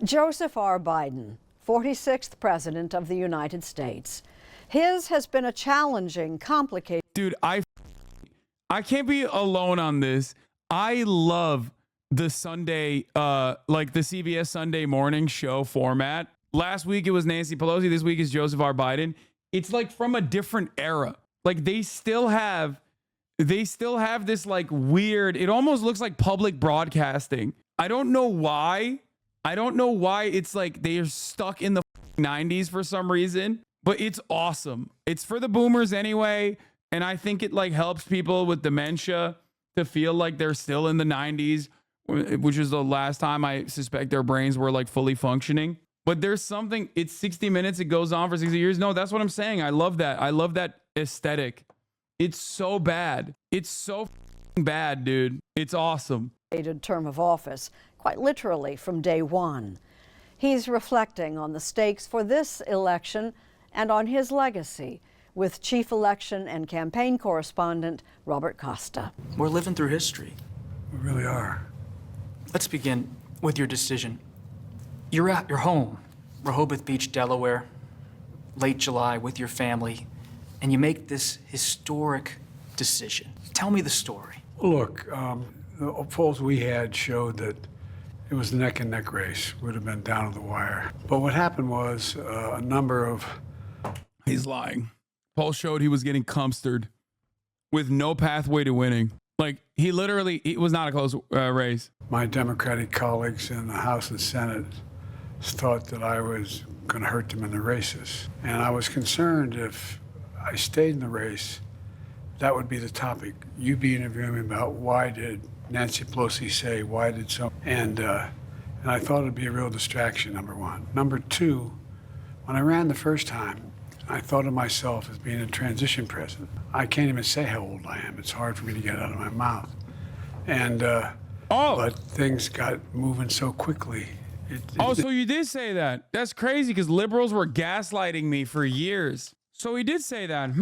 Joseph R. Biden, 46th President of the United States. His has been a challenging, complicated... Dude, I can't be alone on this. I love the Sunday, like the CBS Sunday morning show format. Last week it was Nancy Pelosi. This week is Joseph R. Biden. It's like from a different era. Like they still have this like weird, it almost looks like public broadcasting. I don't know why. It's like they are stuck in the 90s for some reason, but it's awesome. It's for the boomers anyway. And I think it like helps people with dementia to feel like they're still in the 90s, which is the last time I suspect their brains were like fully functioning. But there's something, it's 60 minutes. It goes on for 60 years. No, that's what I'm saying. I love that. I love that aesthetic. It's so bad. It's so bad, dude. It's awesome. Term of office, quite literally from day one. He's reflecting on the stakes for this election and on his legacy with Chief Election and Campaign Correspondent Robert Costa. We're living through history. We really are. Let's begin with your decision. You're at your home, Rehoboth Beach, Delaware, late July with your family, and you make this historic decision. Tell me the story. Look, the polls we had showed that it was a neck and neck race. Would have been down to the wire. But what happened was a number of... He's lying. Polls showed he was getting cumstered with no pathway to winning. Like he literally, it was not a close race. My Democratic colleagues in the House and Senate thought that I was going to hurt them in the races. And I was concerned if I stayed in the race, that would be the topic. You'd be interviewing me about why did Nancy Pelosi say, why did so? And I thought it'd be a real distraction, number one. Number two, when I ran the first time, I thought of myself as being a transition president. I can't even say how old I am. It's hard for me to get out of my mouth. And, but things got moving so quickly. So you did say that. That's crazy because liberals were gaslighting me for years. So he did say that.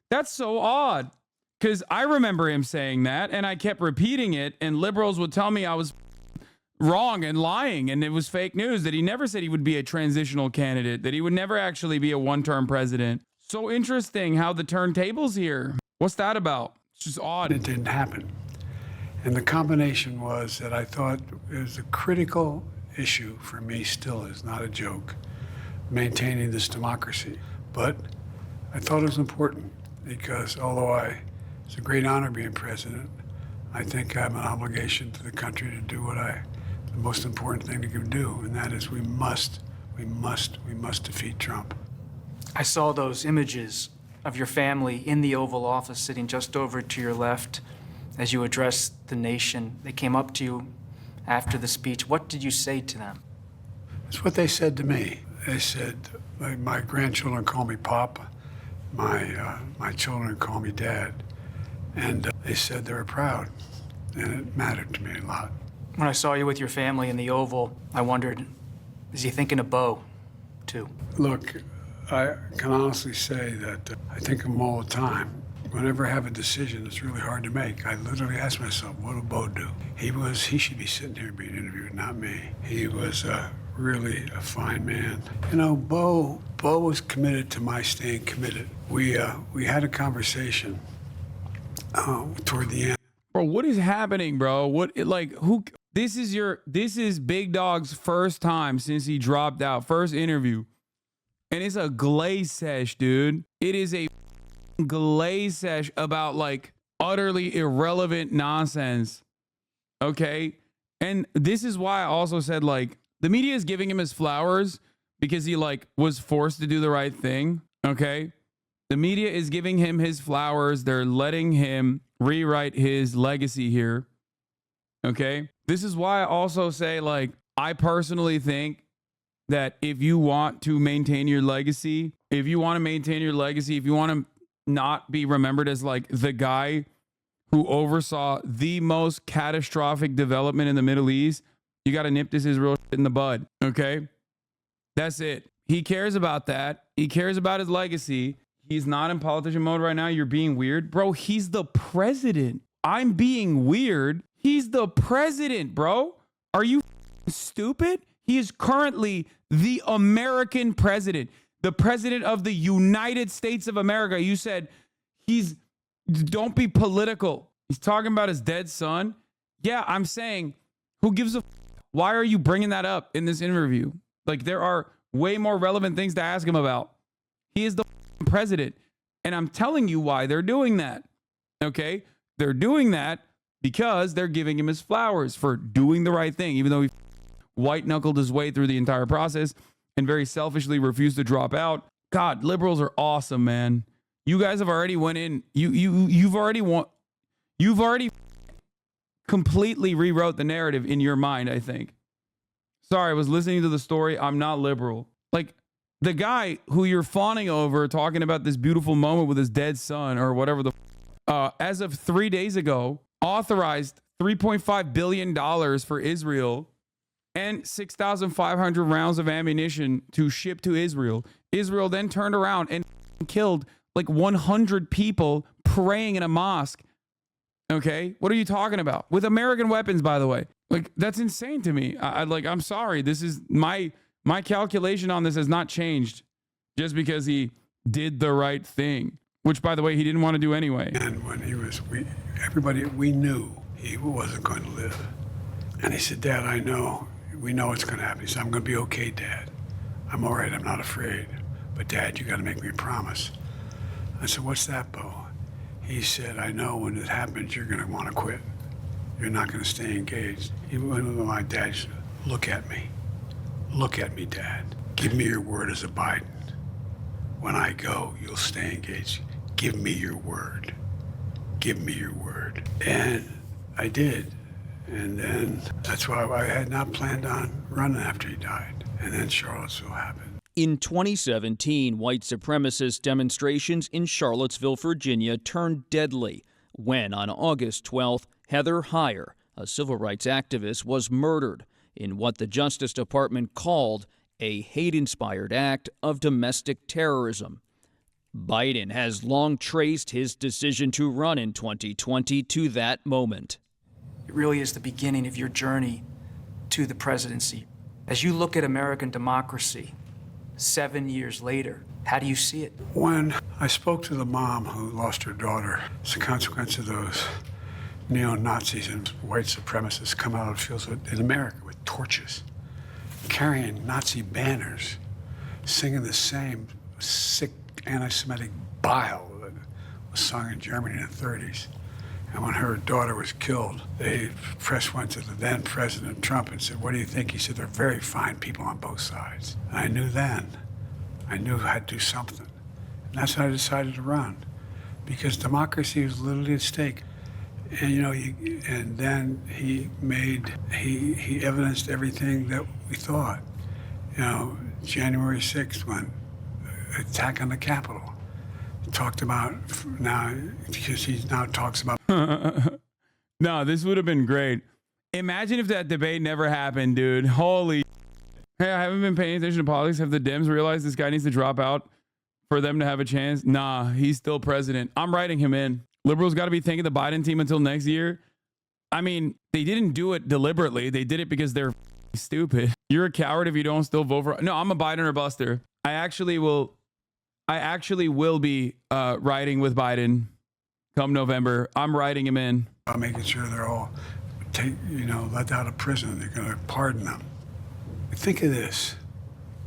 That's so odd because I remember him saying that and I kept repeating it and liberals would tell me I was wrong and lying and it was fake news, that he never said he would be a transitional candidate, that he would never actually be a one-term president. So interesting how the turntables here. What's that about? It's just odd. It didn't happen. And the combination was that I thought it was a critical issue for me, still is not a joke, maintaining this democracy. But I thought it was important because although it's a great honor being president, I think I have an obligation to the country to do the most important thing to do, and that is we must defeat Trump. I saw those images of your family in the Oval Office sitting just over to your left as you addressed the nation. They came up to you after the speech. What did you say to them? It's what they said to me. They said, my grandchildren call me Pop, my children call me Dad, and they said they were proud, and it mattered to me a lot. When I saw you with your family in the Oval, I wondered, is he thinking of Bo, too? Look, I can honestly say that I think of him all the time. Whenever I have a decision that's really hard to make, I literally ask myself, what will Bo do? He should be sitting here being interviewed, not me. He was really a fine man. You know, Bo was committed to my staying committed. We had a conversation toward the end. Bro, what is happening, bro? This is Big Dog's first time since he dropped out, first interview. And it's a glaze sesh, dude. It is a glaze sesh about like utterly irrelevant nonsense. Okay? And this is why I also said like the media is giving him his flowers because he like was forced to do the right thing. Okay? The media is giving him his flowers. They're letting him rewrite his legacy here. Okay? This is why I also say, like, I personally think that if you want to maintain your legacy, if you want to not be remembered as like the guy who oversaw the most catastrophic development in the Middle East, you got to nip this Israel shit in the bud. Okay? That's it. He cares about that. He cares about his legacy. He's not in politician mode right now. You're being weird. Bro, he's the president. I'm being weird. He's the president, bro. Are you stupid? He is currently the American president, the president of the United States of America. You said don't be political. He's talking about his dead son. Yeah, I'm saying, who gives a f-? Why are you bringing that up in this interview? Like, there are way more relevant things to ask him about. He is the president. And I'm telling you why they're doing that. Okay? They're doing that because they're giving him his flowers for doing the right thing, even though he white-knuckled his way through the entire process and very selfishly refused to drop out. God, liberals are awesome, man. You guys have already went in. You've already completely rewrote the narrative in your mind, I think. Sorry, I was listening to the story. I'm not liberal. Like, the guy who you're fawning over, talking about this beautiful moment with his dead son or whatever as of 3 days ago, authorized $3.5 billion for Israel and 6,500 rounds of ammunition to ship to Israel. Israel then turned around and killed like 100 people praying in a mosque. Okay, what are you talking about? With American weapons, by the way. Like, that's insane to me. I'm sorry. This is my calculation on this has not changed just because he did the right thing, which, by the way, he didn't want to do anyway. And when we knew he wasn't going to live. And he said, Dad, we know it's going to happen. He said, I'm going to be okay, Dad. I'm all right. I'm not afraid. But Dad, you got to make me a promise. I said, what's that, Bo? He said, I know when it happens, you're going to want to quit. You're not going to stay engaged. He went to my dad and said, look at me. Look at me, Dad. Give me your word as a Biden. When I go, you'll stay engaged. Give me your word. Give me your word. And I did. And then that's why I had not planned on running after he died. And then Charlottesville happened. In 2017, white supremacist demonstrations in Charlottesville, Virginia turned deadly when, on August 12th, Heather Heyer, a civil rights activist, was murdered in what the Justice Department called a hate-inspired act of domestic terrorism. Biden has long traced his decision to run in 2020 to that moment. It really is the beginning of your journey to the presidency. As you look at American democracy 7 years later, how do you see it? When I spoke to the mom who lost her daughter, it's a consequence of those neo-Nazis and white supremacists come out of fields in America with torches, carrying Nazi banners, singing the same sick anti-Semitic bile that was sung in Germany in the 30s. And when her daughter was killed, the press went to the then President Trump and said, what do you think? He said, they're very fine people on both sides. And I knew then, I knew I had to do something. And that's why I decided to run, because democracy was literally at stake. And, and then he evidenced everything that we thought. January 6th, when attack on the Capitol. Talked about now, because he now talks about. No, this would have been great. Imagine if that debate never happened, dude. Holy. Hey, I haven't been paying attention to politics. Have the Dems realized this guy needs to drop out for them to have a chance? Nah, he's still president. I'm writing him in. Liberals got to be thanking the Biden team until next year. I mean, they didn't do it deliberately. They did it because they're stupid. You're a coward if you don't still vote for. No, I'm a Biden or buster. I actually will be riding with Biden come November. I'm writing him in. I'm making sure they're all let out of prison. They're going to pardon them. Think of this.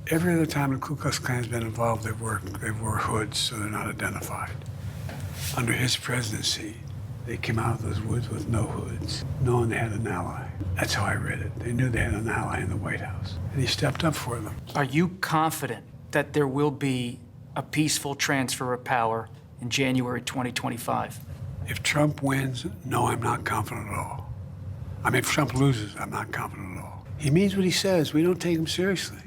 Every other time the Ku Klux Klan's been involved, they wore hoods so they're not identified. Under his presidency, they came out of those woods with no hoods, knowing they had an ally. That's how I read it. They knew they had an ally in the White House, and he stepped up for them. Are you confident that there will be a peaceful transfer of power in January 2025? If Trump wins, no, I'm not confident at all. I mean, if Trump loses, I'm not confident at all. He means what he says. We don't take him seriously.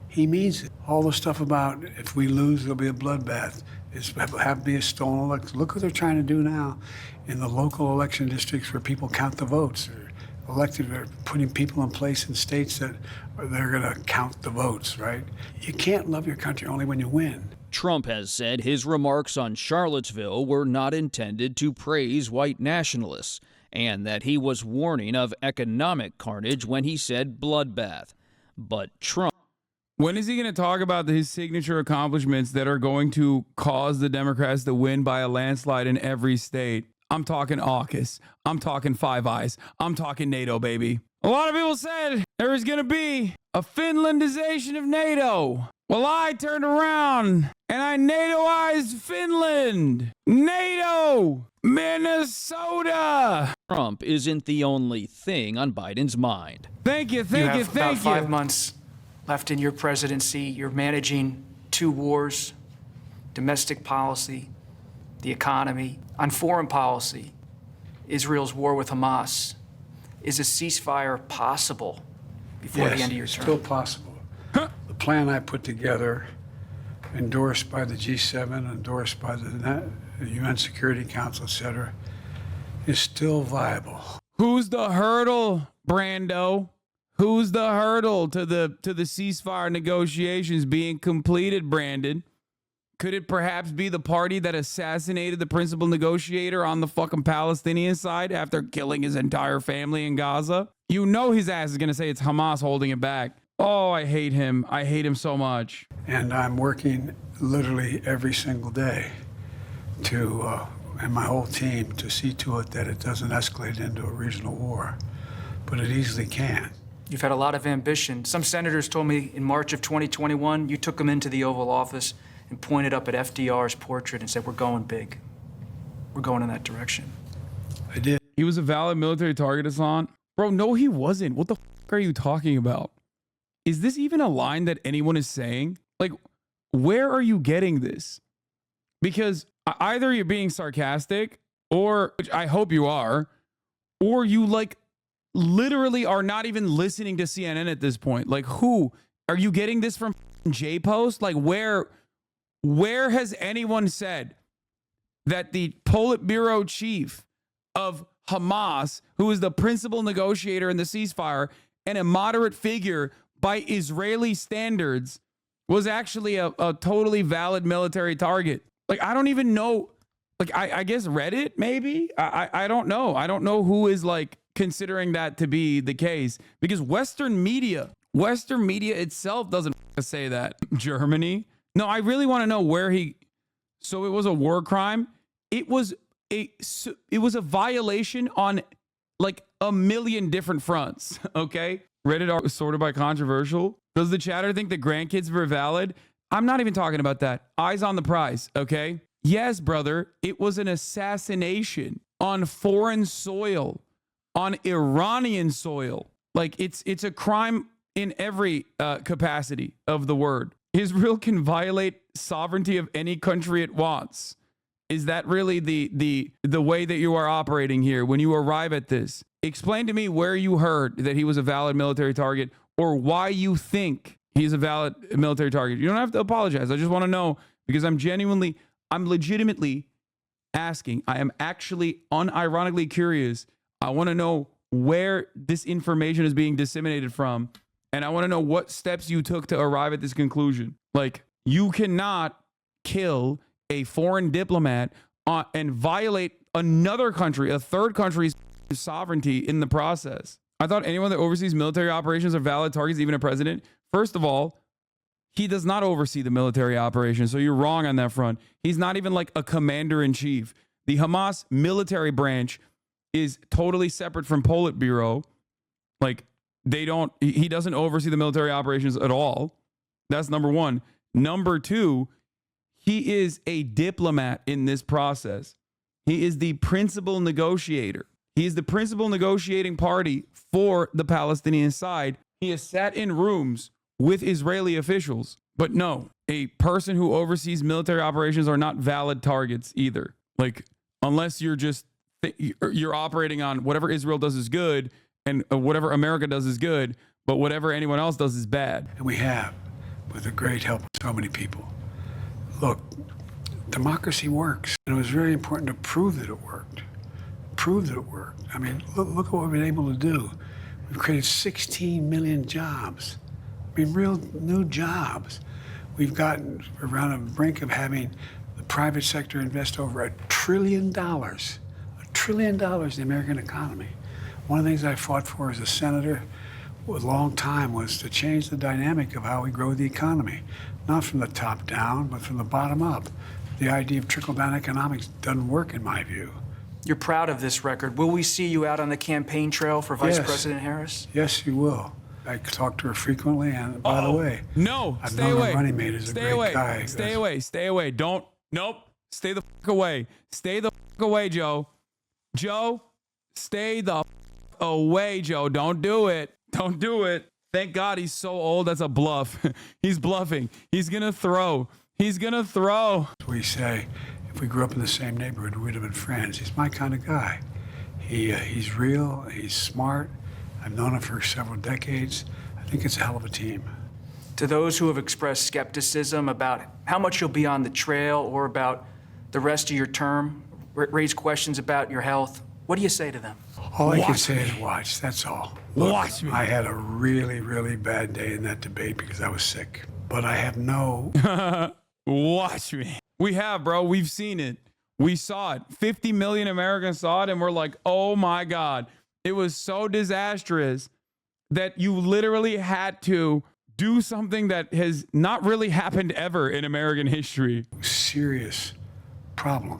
He means it. All the stuff about if we lose, there'll be a bloodbath. Have to be a stolen election. Look what they're trying to do now in the local election districts where people count the votes. They're putting people in place in states that they're going to count the votes, right? You can't love your country only when you win. Trump has said his remarks on Charlottesville were not intended to praise white nationalists, and that he was warning of economic carnage when he said bloodbath. But Trump. When is he going to talk about his signature accomplishments that are going to cause the Democrats to win by a landslide in every state? I'm talking AUKUS. I'm talking Five Eyes. I'm talking NATO, baby. A lot of people said there was going to be a Finlandization of NATO. Well, I turned around and I NATOized Finland. NATO, Minnesota. Trump isn't the only thing on Biden's mind. Thank you, You thank you, have thank about 5 you. months left in your presidency. You're managing 2 wars, domestic policy, the economy. On foreign policy, Israel's war with Hamas. Is a ceasefire possible before the end of your term? Still possible. The plan I put together, endorsed by the G7, endorsed by the UN Security Council, et cetera, is still viable. Who's the hurdle, Brando? Who's the hurdle to the ceasefire negotiations being completed, Brandon? Could it perhaps be the party that assassinated the principal negotiator on the fucking Palestinian side after killing his entire family in Gaza? You know his ass is going to say it's Hamas holding it back. Oh, I hate him. I hate him so much. And I'm working literally every single day to, and my whole team, to see to it that it doesn't escalate into a regional war. But it easily can. You've had a lot of ambition. Some senators told me in March of 2021, you took them into the Oval Office and pointed up at FDR's portrait and said, we're going big. We're going in that direction. I did. He was a valid military target, Hassan. Bro, no, he wasn't. What the fuck are you talking about? Is this even a line that anyone is saying? Like, where are you getting this? Because either you're being sarcastic, or, which I hope you are, or you like literally are not even listening to CNN at this point. Like, who? Are you getting this from J-Post? Like, where has anyone said that the Politburo chief of Hamas, who is the principal negotiator in the ceasefire and a moderate figure by Israeli standards, was actually a totally valid military target? Like, I don't even know. Like, I guess Reddit, maybe? I don't know. I don't know who is like considering that to be the case, because Western media itself doesn't say that. Germany. No, I really want to know where he. So it was a war crime. It was a violation on like a million different fronts. Okay, Reddit was sorted by controversial. Does the chatter think the grandkids were valid? I'm not even talking about that. Eyes on the prize. Okay. Yes, brother. It was an assassination on foreign soil, on Iranian soil. Like it's a crime in every capacity of the word. Israel can violate sovereignty of any country it wants. Is that really the way that you are operating here when you arrive at this? Explain to me where you heard that he was a valid military target, or why you think he's a valid military target. You don't have to apologize. I just want to know, because I'm legitimately asking. I am actually unironically curious. I want to know where this information is being disseminated from. And I want to know what steps you took to arrive at this conclusion. Like, you cannot kill a foreign diplomat and violate another country, a third country's sovereignty in the process. I thought anyone that oversees military operations are valid targets, even a president. First of all, he does not oversee the military operations, so you're wrong on that front. He's not even like a commander-in-chief. The Hamas military branch is totally separate from Politburo. Like, he doesn't oversee the military operations at all. That's number one. Number two, he is a diplomat in this process. He is the principal negotiator. He is the principal negotiating party for the Palestinian side. He has sat in rooms with Israeli officials. But no, a person who oversees military operations are not valid targets either. Like, unless you're operating on whatever Israel does is good, and whatever America does is good, but whatever anyone else does is bad. And we have, with the great help of so many people. Look, democracy works. And it was very important to prove that it worked. Prove that it worked. I mean, look at what we've been able to do. We've created 16 million jobs. I mean, real new jobs. We've gotten around the brink of having the private sector invest over $1 trillion. $1 trillion in the American economy. One of the things I fought for as a senator a long time was to change the dynamic of how we grow the economy, not from the top down, but from the bottom up. The idea of trickle-down economics doesn't work in my view. You're proud of this record. Will we see you out on the campaign trail for Vice Yes. President Harris? Yes, you will. I talk to her frequently, and by the way, No, I've stay known away. her running mate is a Stay great away. guy. Stay away. Stay away. Don't. Nope. Stay the fuck away. Stay the fuck away, Joe. Joe, stay the fuck away, Joe. Don't do it. Don't do it. Thank God he's so old. That's a bluff. He's bluffing. He's gonna throw. He's gonna throw. We say, if we grew up in the same neighborhood, we'd have been friends. He's my kind of guy. He's real. He's smart. I've known him for several decades. I think it's a hell of a team. To those who have expressed skepticism about how much you'll be on the trail or about the rest of your term, raise questions about your health, what do you say to them? All I can Watch say me. is watch. That's all. Watch me. I had a really, really bad day in that debate because I was sick. But I have no... Watch me. We have, bro. We've seen it. We saw it. 50 million Americans saw it, and we're like, oh my God. It was so disastrous that you literally had to do something that has not really happened ever in American history. serious problem.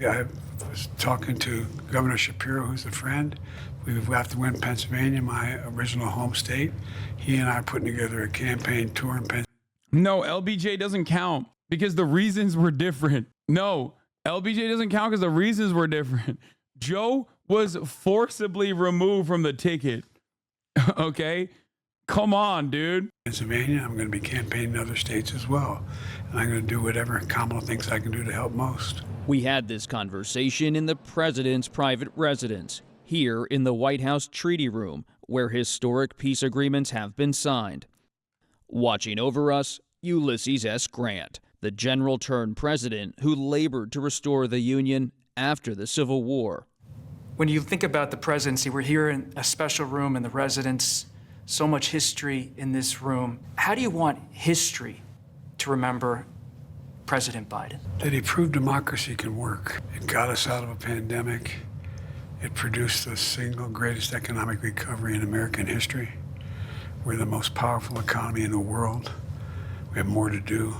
I was talking to Governor Shapiro, who's a friend. We have to win Pennsylvania, my original home state. He and I are putting together a campaign tour in Pennsylvania. No, LBJ doesn't count because the reasons were different. No, LBJ doesn't count because the reasons were different. Joe was forcibly removed from the ticket. Okay? Come on, dude. I'm going to be campaigning in other states as well. And I'm going to do whatever Kamala thinks I can do to help most. We had this conversation in the president's private residence, here in the White House Treaty Room, where historic peace agreements have been signed. Watching over us, Ulysses S. Grant, the general turned president who labored to restore the Union after the Civil War. When you think about the presidency, we're here in a special room in the residence, so much history in this room. How do you want history to remember President Biden? That he proved democracy can work. It got us out of a pandemic. It produced the single greatest economic recovery in American history. We're the most powerful economy in the world. We have more to do.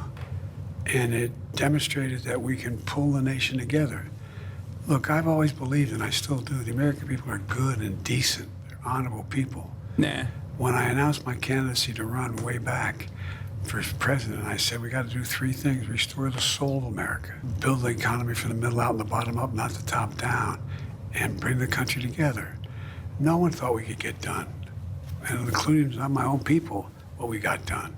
And it demonstrated that we can pull the nation together. Look, I've always believed, and I still do, the American people are good and decent. They're honorable people. Nah. When I announced my candidacy to run way back for president, I said we got to do three things: restore the soul of America, build the economy from the middle out and the bottom up, not the top down, and bring the country together. No one thought we could get done, and including not my own people, what we got done.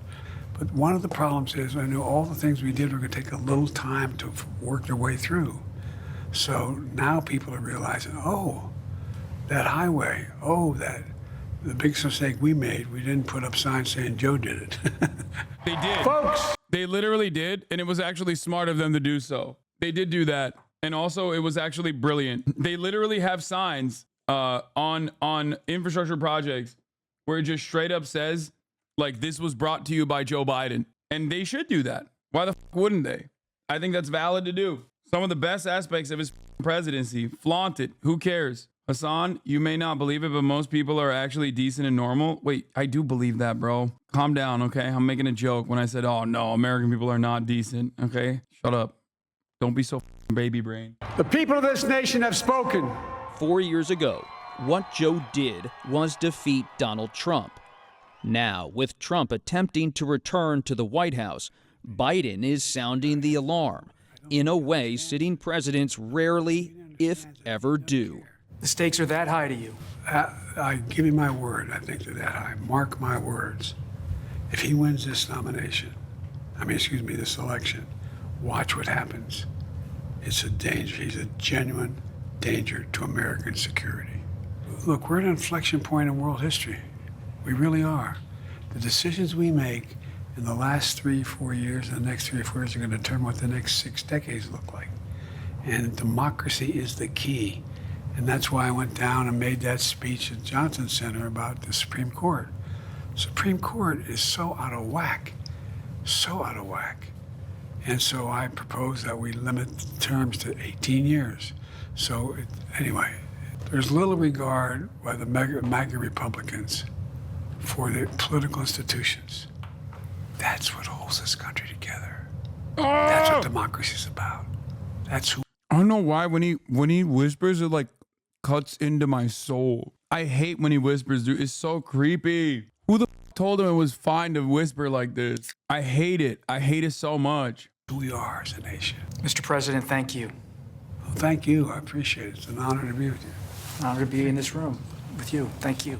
But one of the problems is I knew all the things we did were going to take a little time to work their way through. So now people are realizing, oh, that highway, the biggest mistake we made, we didn't put up signs saying Joe did it. They did. Folks! They literally did, and it was actually smart of them to do so. They did do that, and also it was actually brilliant. They literally have signs on infrastructure projects where it just straight up says, like, this was brought to you by Joe Biden, and they should do that. Why the fuck wouldn't they? I think that's valid to do. Some of the best aspects of his presidency, flaunt it. Who cares? Hasan, you may not believe it, but most people are actually decent and normal. Wait, I do believe that, bro. Calm down, okay? I'm making a joke when I said, oh, no, American people are not decent, okay? Shut up. Don't be so baby brain. The people of this nation have spoken. 4 years ago, what Joe did was defeat Donald Trump. Now, with Trump attempting to return to the White House, Biden is sounding the alarm, in a way sitting presidents rarely, if ever, do. The stakes are that high to you. I give you my word, I think they're that high. Mark my words. If he wins this this election, watch what happens. It's a danger. He's a genuine danger to American security. Look, we're at an inflection point in world history. We really are. The decisions we make in the last 3-4 years and the next 3 or 4 years are going to determine what the next 6 decades look like. And democracy is the key. And that's why I went down and made that speech at Johnson Center about the Supreme Court. Supreme Court is so out of whack, so out of whack. And so I propose that we limit the terms to 18 years. Anyway, there's little regard by the MAGA Republicans for the political institutions. That's what holds this country together. That's what democracy is about. That's who. I don't know why when he whispers, it like cuts into my soul. I hate when he whispers, dude. It's so creepy. Who the told him it was fine to whisper like this? I hate it. I hate it so much. Who we are as a nation. Mr. President, thank you. Well, thank you. I appreciate it. It's an honor to be with you. An honor to be in this room with you. Thank you.